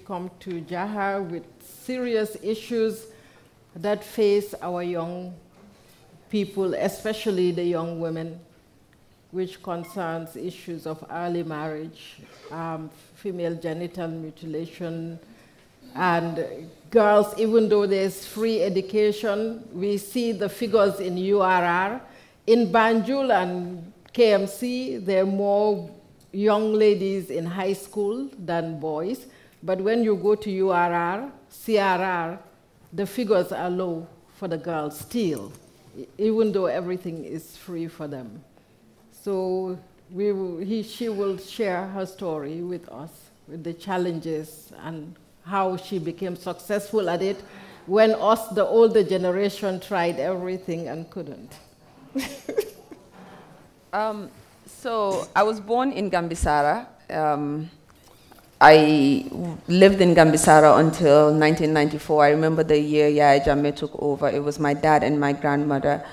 come to Jaha with serious issues that face our young people, especially the young women, which concerns issues of early marriage, female genital mutilation, and girls, even though there's free education, we see the figures in URR. In Banjul and KMC, there are more young ladies in high school than boys. But when you go to URR, CRR, the figures are low for the girls still, even though everything is free for them. So she will share her story with us, with the challenges and how she became successful at it when us, the older generation, tried everything and couldn't. So I was born in Gambisara. I lived in Gambisara until 1994. I remember the year Yaya Jammeh took over. It was my dad and my grandmother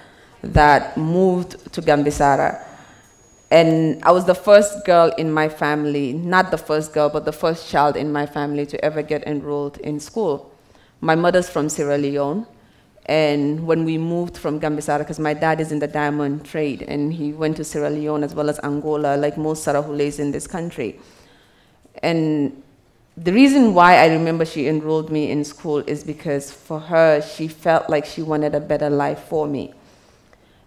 that moved to Gambisara. And I was the first girl in my family, not the first girl, but the first child in my family to ever get enrolled in school. My mother's from Sierra Leone, and when we moved from Gambisara, because my dad is in the diamond trade, and he went to Sierra Leone as well as Angola, like most Sarahules in this country. And the reason why I remember she enrolled me in school is because for her, she felt like she wanted a better life for me.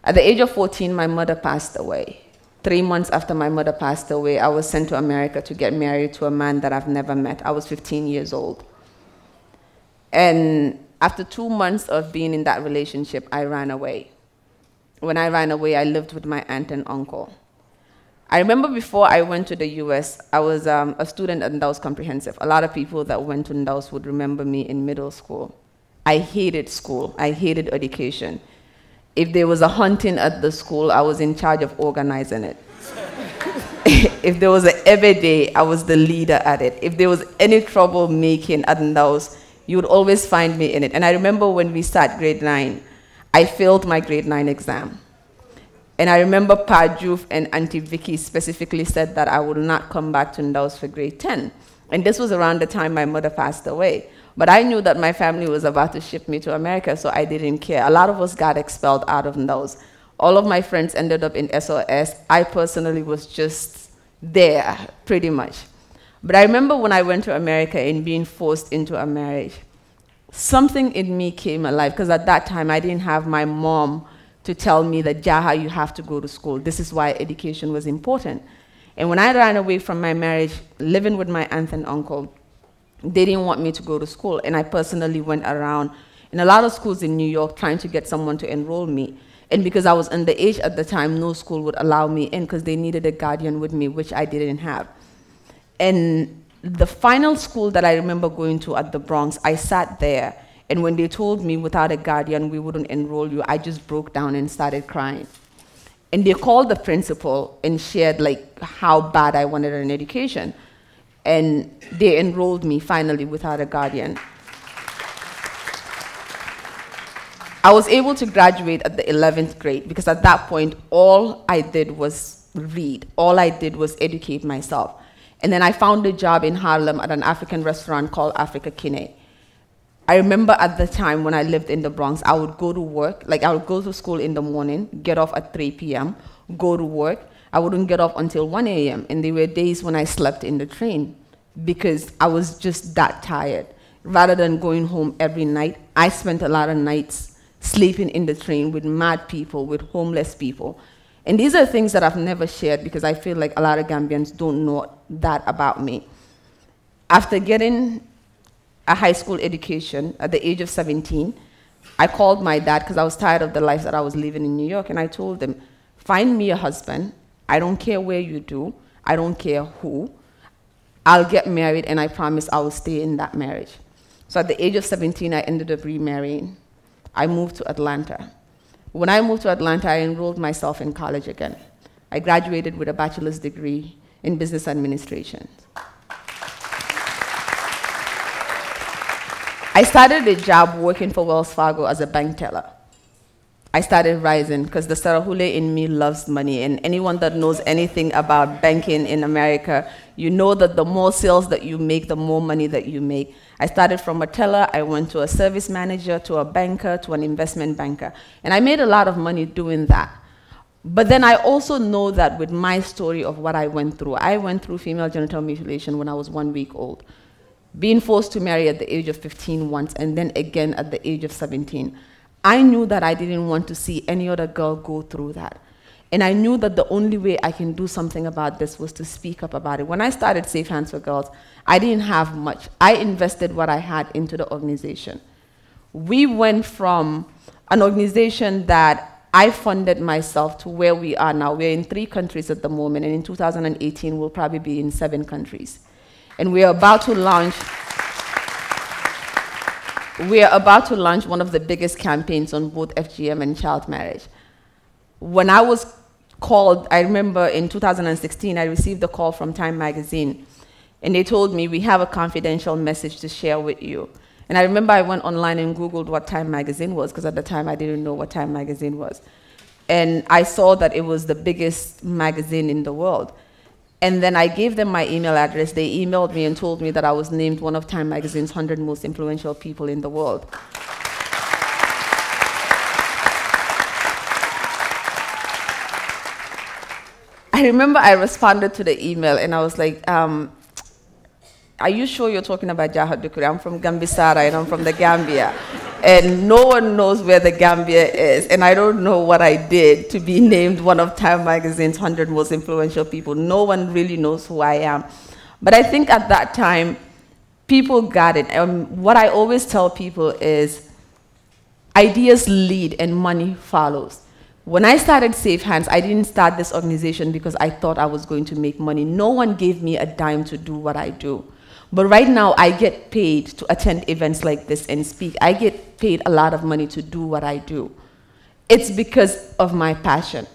At the age of 14, my mother passed away. 3 months after my mother passed away, I was sent to America to get married to a man that I've never met. I was 15 years old. And after 2 months of being in that relationship, I ran away. When I ran away, I lived with my aunt and uncle. I remember before I went to the US, I was a student at Ndaus Comprehensive. A lot of people that went to Ndaus would remember me in middle school. I hated school. I hated education. If there was a hunting at the school, I was in charge of organizing it. If there was an every day, I was the leader at it. If there was any trouble making at Ndaus, you would always find me in it. And I remember when we start grade 9, I failed my grade 9 exam. And I remember Pa Juf and Auntie Vicky specifically said that I would not come back to Ndaus for grade 10. And this was around the time my mother passed away. But I knew that my family was about to ship me to America, so I didn't care. A lot of us got expelled out of Ndaus. All of my friends ended up in SOS. I personally was just there, pretty much. But I remember when I went to America and being forced into a marriage, something in me came alive, because at that time I didn't have my mom to tell me that, Jaha, you have to go to school. This is why education was important. And when I ran away from my marriage, living with my aunt and uncle, they didn't want me to go to school. And I personally went around in a lot of schools in New York trying to get someone to enroll me. And because I was underage at the time, no school would allow me in because they needed a guardian with me, which I didn't have. And the final school that I remember going to at the Bronx, I sat there, and when they told me without a guardian we wouldn't enroll you, I just broke down and started crying. And they called the principal and shared like how bad I wanted an education. And they enrolled me finally without a guardian. I was able to graduate at the 11th grade because at that point, all I did was read. All I did was educate myself. And then I found a job in Harlem at an African restaurant called Africa Kine. I remember at the time when I lived in the Bronx, I would go to work, like I would go to school in the morning, get off at 3 p.m., go to work. I wouldn't get off until 1 a.m. And there were days when I slept in the train because I was just that tired. Rather than going home every night, I spent a lot of nights sleeping in the train with mad people, with homeless people. And these are things that I've never shared because I feel like a lot of Gambians don't know that about me. After getting a high school education at the age of 17, I called my dad because I was tired of the life that I was living in New York, and I told him, find me a husband. I don't care where you do. I don't care who. I'll get married, and I promise I will stay in that marriage. So at the age of 17, I ended up remarrying. I moved to Atlanta. When I moved to Atlanta, I enrolled myself in college again. I graduated with a bachelor's degree in business administration. I started a job working for Wells Fargo as a bank teller. I started rising because the Sarahule in me loves money. And anyone that knows anything about banking in America, you know that the more sales that you make, the more money that you make. I started from a teller, I went to a service manager, to a banker, to an investment banker. And I made a lot of money doing that. But then I also know that with my story of what I went through female genital mutilation when I was 1 week old. Being forced to marry at the age of 15 once, and then again at the age of 17. I knew that I didn't want to see any other girl go through that. And I knew that the only way I can do something about this was to speak up about it. When I started Safe Hands for Girls, I didn't have much. I invested what I had into the organization. We went from an organization that I funded myself to where we are now. We're in 3 countries at the moment, and in 2018, we'll probably be in 7 countries. And we are about to launch one of the biggest campaigns on both FGM and child marriage. When I was called, I remember in 2016, I received a call from Time magazine, and they told me, we have a confidential message to share with you. And I remember I went online and Googled what Time magazine was, because at the time I didn't know what Time magazine was. And I saw that it was the biggest magazine in the world. And then I gave them my email address. They emailed me and told me that I was named one of Time magazine's 100 most influential people in the world. I remember I responded to the email and I was like, are you sure you're talking about Jaha Dukureh? I'm from Gambisara and I'm from the Gambia. And no one knows where the Gambia is. And I don't know what I did to be named one of Time magazine's 100 most influential people. No one really knows who I am. But I think at that time, people got it. What I always tell people is, ideas lead and money follows. When I started Safe Hands, I didn't start this organization because I thought I was going to make money. No one gave me a dime to do what I do. But right now, I get paid to attend events like this and speak. I get paid a lot of money to do what I do. It's because of my passion.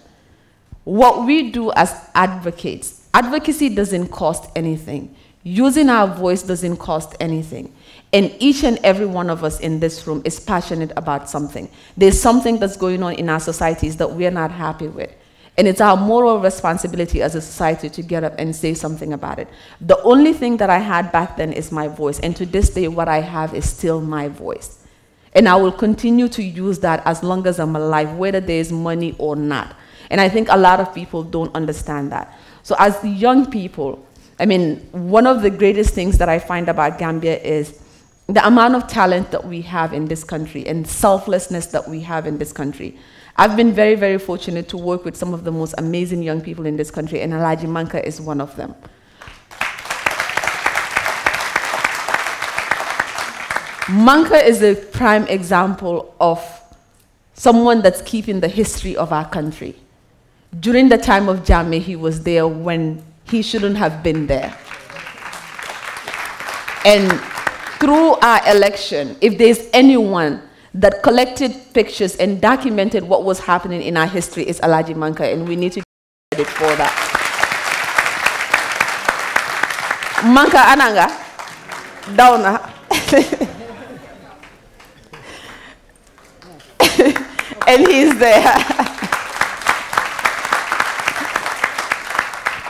What we do as advocates, advocacy doesn't cost anything. Using our voice doesn't cost anything. And each and every one of us in this room is passionate about something. There's something that's going on in our societies that we're not happy with. And it's our moral responsibility as a society to get up and say something about it. The only thing that I had back then is my voice. And to this day, what I have is still my voice. And I will continue to use that as long as I'm alive, whether there's money or not. And I think a lot of people don't understand that. So as young people, I mean, one of the greatest things that I find about Gambia is the amount of talent that we have in this country and selflessness that we have in this country. I've been very, very fortunate to work with some of the most amazing young people in this country, and Alhaji Manka is one of them. Manka is a prime example of someone that's keeping the history of our country. During the time of Jammeh, he was there when he shouldn't have been there. And through our election, if there's anyone that collected pictures and documented what was happening in our history, is Alhaji Manka, and we need to give credit for that. Manka Ananga, Dauna. And he's there.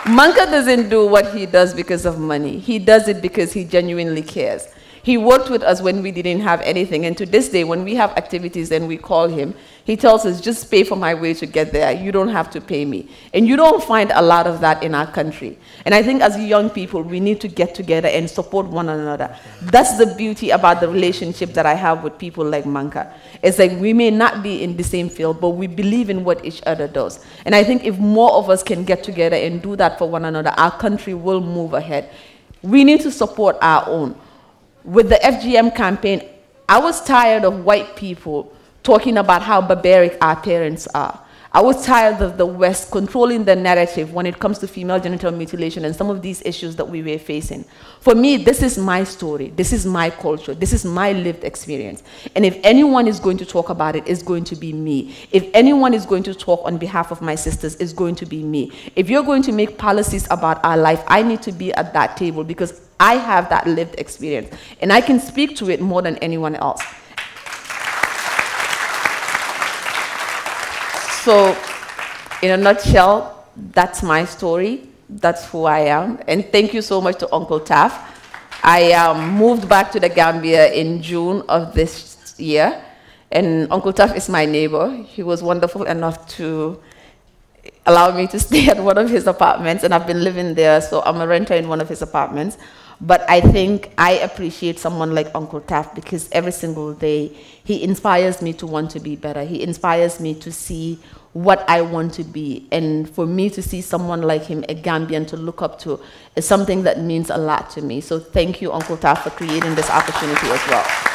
Manka doesn't do what he does because of money. He does it because he genuinely cares. He worked with us when we didn't have anything, and to this day, when we have activities and we call him, he tells us, just pay for my way to get there. You don't have to pay me. And you don't find a lot of that in our country. And I think as young people, we need to get together and support one another. That's the beauty about the relationship that I have with people like Manka. It's like we may not be in the same field, but we believe in what each other does. And I think if more of us can get together and do that for one another, our country will move ahead. We need to support our own. With the FGM campaign, I was tired of white people talking about how barbaric our parents are. I was tired of the West controlling the narrative when it comes to female genital mutilation and some of these issues that we were facing. For me, this is my story. This is my culture. This is my lived experience. And if anyone is going to talk about it, it's going to be me. If anyone is going to talk on behalf of my sisters, it's going to be me. If you're going to make policies about our life, I need to be at that table because I have that lived experience. And I can speak to it more than anyone else. So, in a nutshell, that's my story. That's who I am. And thank you so much to Uncle TAF. I moved back to the Gambia in June of this year. And Uncle TAF is my neighbor. He was wonderful enough to allow me to stay at one of his apartments. And I've been living there, so I'm a renter in one of his apartments. But I think I appreciate someone like Uncle TAF because every single day he inspires me to want to be better. He inspires me to see what I want to be. And for me to see someone like him, a Gambian, to look up to is something that means a lot to me. So thank you, Uncle TAF, for creating this opportunity as well.